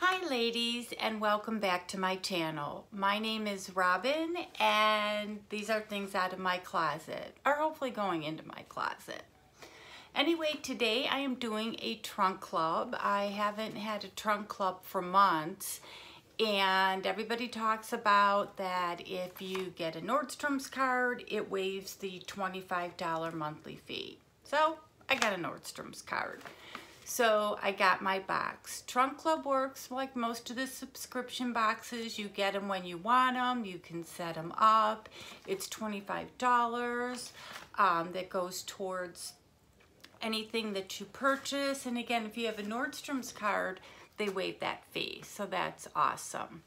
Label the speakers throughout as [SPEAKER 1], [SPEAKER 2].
[SPEAKER 1] Hi ladies, and welcome back to my channel. My name is Robin and these are things out of my closet, or hopefully going into my closet. Anyway, today I am doing a trunk club. I haven't had a trunk club for months, and everybody talks about that if you get a Nordstrom's card, it waives the $25 monthly fee. So I got a Nordstrom's card. So I got my box. Trunk Club works like most of the subscription boxes. You get them when you want them. You can set them up. It's $25 that goes towards anything that you purchase. And again, if you have a Nordstrom's card, they waive that fee. So that's awesome.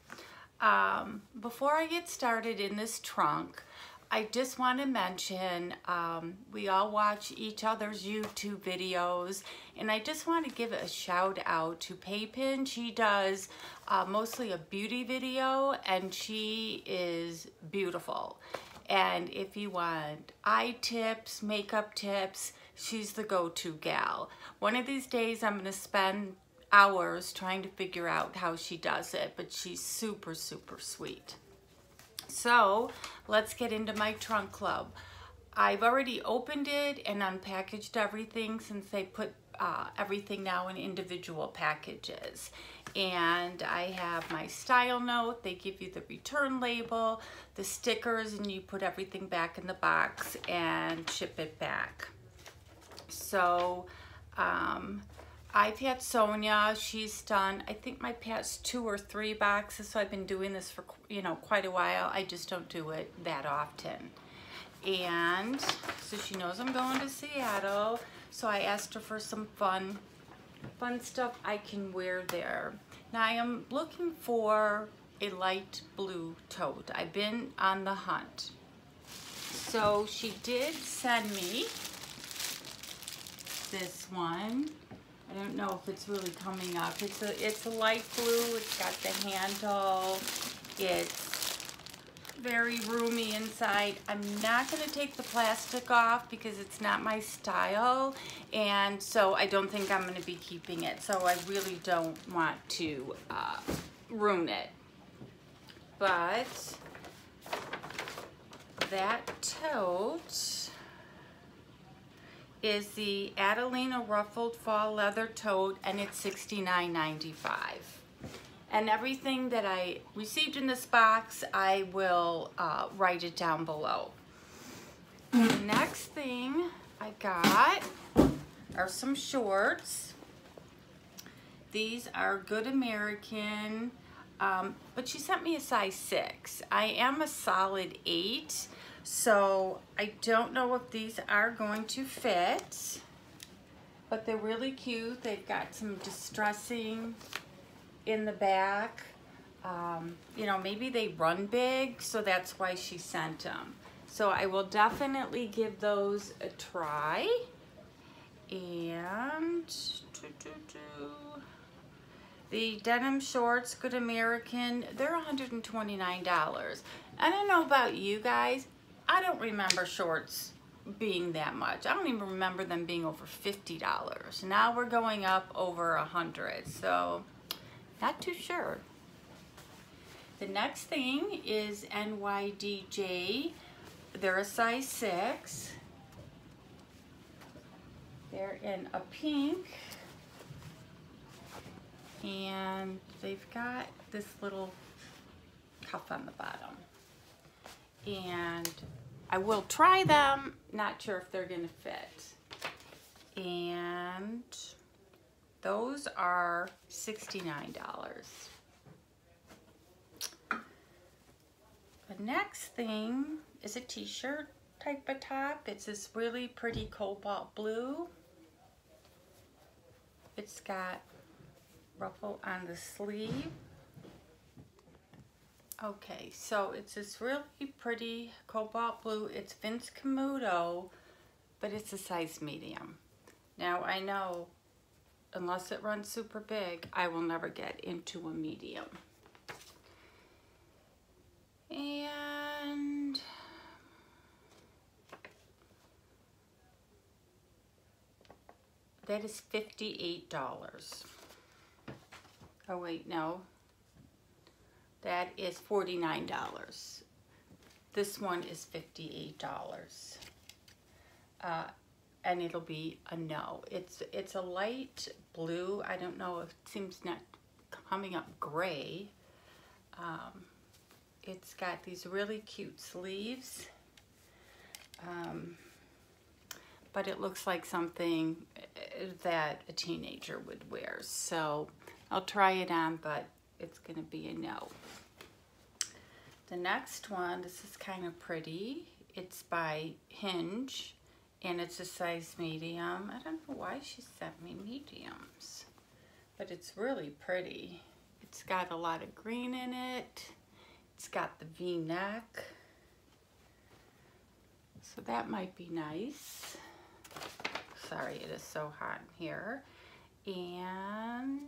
[SPEAKER 1] Before I get started in this trunk, I just want to mention we all watch each other's YouTube videos, and I just want to give a shout out to Paypin. She does mostly a beauty video, and she is beautiful. And if you want eye tips, makeup tips, she's the go-to gal. One of these days I'm going to spend hours trying to figure out how she does it, but she's super, super sweet. So let's get into my trunk club. I've already opened it and unpackaged everything since they put everything now in individual packages. And I have my style note. They give you the return label, the stickers, and you put everything back in the box and ship it back. So I've had Sonia, she's done, I think my past 2 or 3 boxes, so I've been doing this for, quite a while. I just don't do it that often. And so she knows I'm going to Seattle, so I asked her for some fun stuff I can wear there. Now I am looking for a light blue tote. I've been on the hunt. So she did send me this one. I don't know if it's really coming up. It's a light blue. It's got the handle. It's very roomy inside. I'm not going to take the plastic off because it's not my style, and so I don't think I'm going to be keeping it. So I really don't want to ruin it. But that tote is the Adelina ruffled fall leather tote, and it's $69.95. And everything that I received in this box, I will write it down below. The next thing I got are some shorts. These are Good American, but she sent me a size 6. I am a solid 8. So I don't know if these are going to fit, but they're really cute. They've got some distressing in the back. Maybe they run big, so that's why she sent them. So I will definitely give those a try. And the denim shorts, Good American, they're $129. I don't know about you guys. I don't remember shorts being that much. I don't even remember them being over $50. Now we're going up over $100, so not too sure. The next thing is NYDJ. They're a size 6. They're in a pink, and they've got this little cuff on the bottom. And I will try them, not sure if they're gonna fit. And those are $69. The next thing is a t-shirt type of top. It's this really pretty cobalt blue. It's got ruffle on the sleeve. Okay, so it's this really pretty cobalt blue. It's Vince Camuto, but it's a size medium. Now I know, unless it runs super big, I will never get into a medium. And that is $58. Oh wait, no. That is $49. This one is $58. And it'll be a no. It's a light blue. I don't know if it seems not coming up gray. It's got these really cute sleeves. But it looks like something that a teenager would wear. So I'll try it on, but it's gonna be a no. The next one, this is kind of pretty. It's by Hinge, and it's a size medium. I don't know why she sent me mediums, but it's really pretty. It's got a lot of green in it. It's got the V-neck. So that might be nice. Sorry, it is so hot in here. And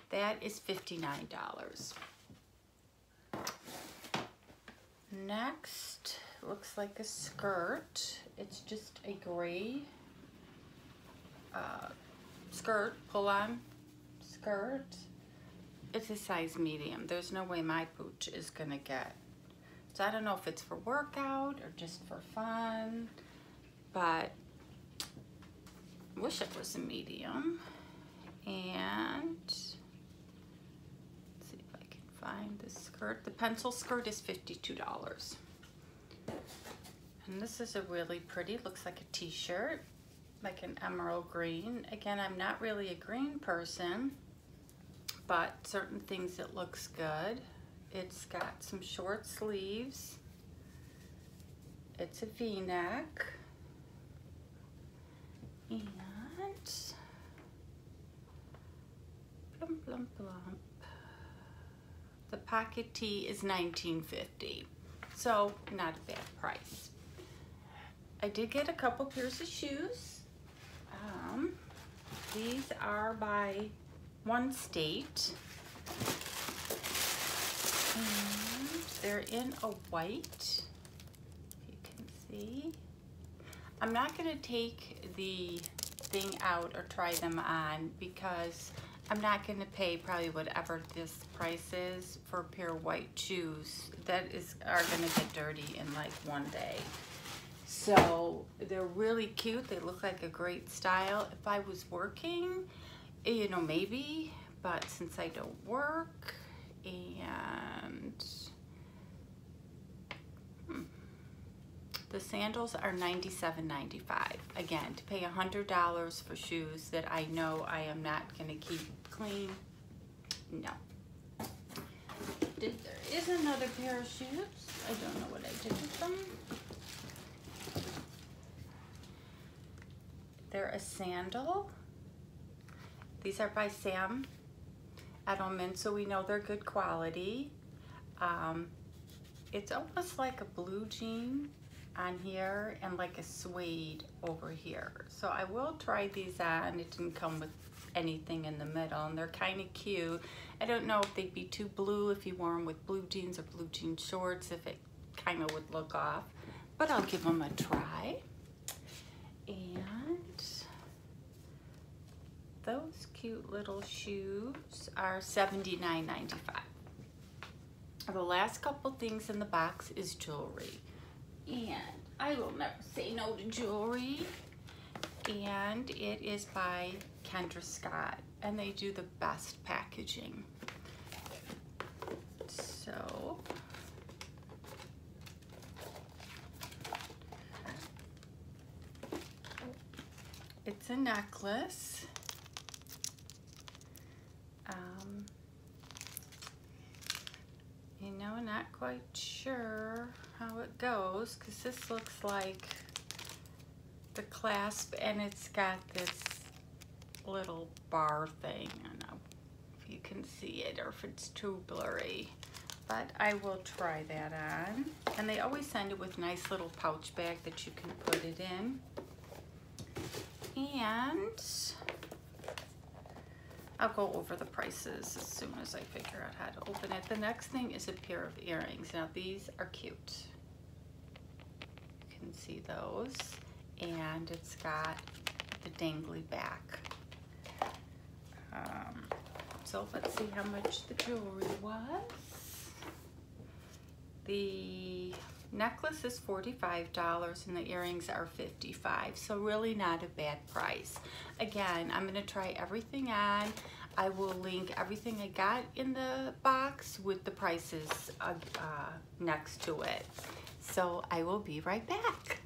[SPEAKER 1] that is $59. Next, looks like a skirt. It's just a gray skirt, pull-on skirt. It's a size medium. There's no way my pooch is gonna get. So I don't know if it's for workout or just for fun, but I wish it was a medium. And let's see if I can find the skirt. The pencil skirt is $52. And this is a really pretty, looks like a t-shirt, like an emerald green. Again, I'm not really a green person, but certain things it looks good. It's got some short sleeves. It's a V-neck. And plump, plump, plump. The pocket tee is $19.50. So not a bad price. I did get a couple pairs of shoes. These are by One State. And they're in a white, if you can see. I'm not gonna take the thing out or try them on because I'm not gonna pay probably whatever this price is for a pair of white shoes that are gonna get dirty in like one day. So they're really cute. They look like a great style. If I was working, you know, maybe, but since I don't work, and the sandals are $97.95. Again, to pay $100 for shoes that I know I am not going to keep clean, no. There is another pair of shoes. I don't know what I did with them. They're a sandal. These are by Edelman, so we know they're good quality. It's almost like a blue jean on here and like a suede over here. So I will try these on. It didn't come with anything in the middle, and they're kind of cute. I don't know if they'd be too blue if you wore them with blue jeans or blue jean shorts, if it kind of would look off, but I'll give them a try. And those cute little shoes are $79.95. The last couple things in the box is jewelry. And I will never say no to jewelry. And it is by Kendra Scott. And they do the best packaging. So it's a necklace. You know, not quite sure how it goes because this looks like the clasp, and it's got this little bar thing. I don't know if you can see it or if it's too blurry, but I will try that on. And they always send it with a nice little pouch bag that you can put it in. And I'll go over the prices as soon as I figure out how to open it. The next thing is a pair of earrings. Now these are cute. You can see those. And it's got the dangly back. So let's see how much the jewelry was. The necklace is $45 and the earrings are $55, so really not a bad price. Again, I'm going to try everything on. I will link everything I got in the box with the prices next to it. So I will be right back.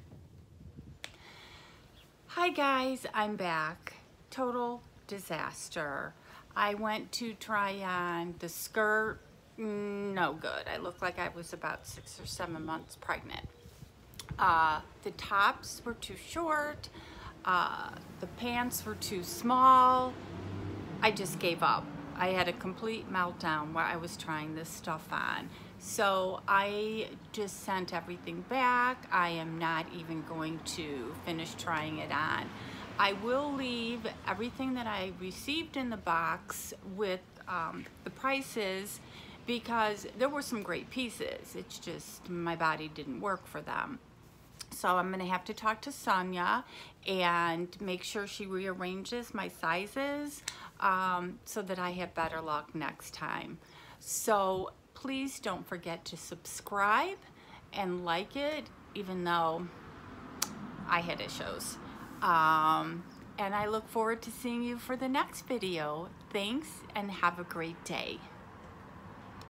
[SPEAKER 1] Hi guys, I'm back. Total disaster. I went to try on the skirt. No good. I looked like I was about 6 or 7 months pregnant. The tops were too short. The pants were too small. I just gave up. I had a complete meltdown while I was trying this stuff on. So I just sent everything back. I am not even going to finish trying it on. I will leave everything that I received in the box with the prices, because there were some great pieces. It's just my body didn't work for them. So I'm gonna have to talk to Sonia and make sure she rearranges my sizes so that I have better luck next time. So please don't forget to subscribe and like it, even though I had issues. And I look forward to seeing you for the next video. Thanks and have a great day.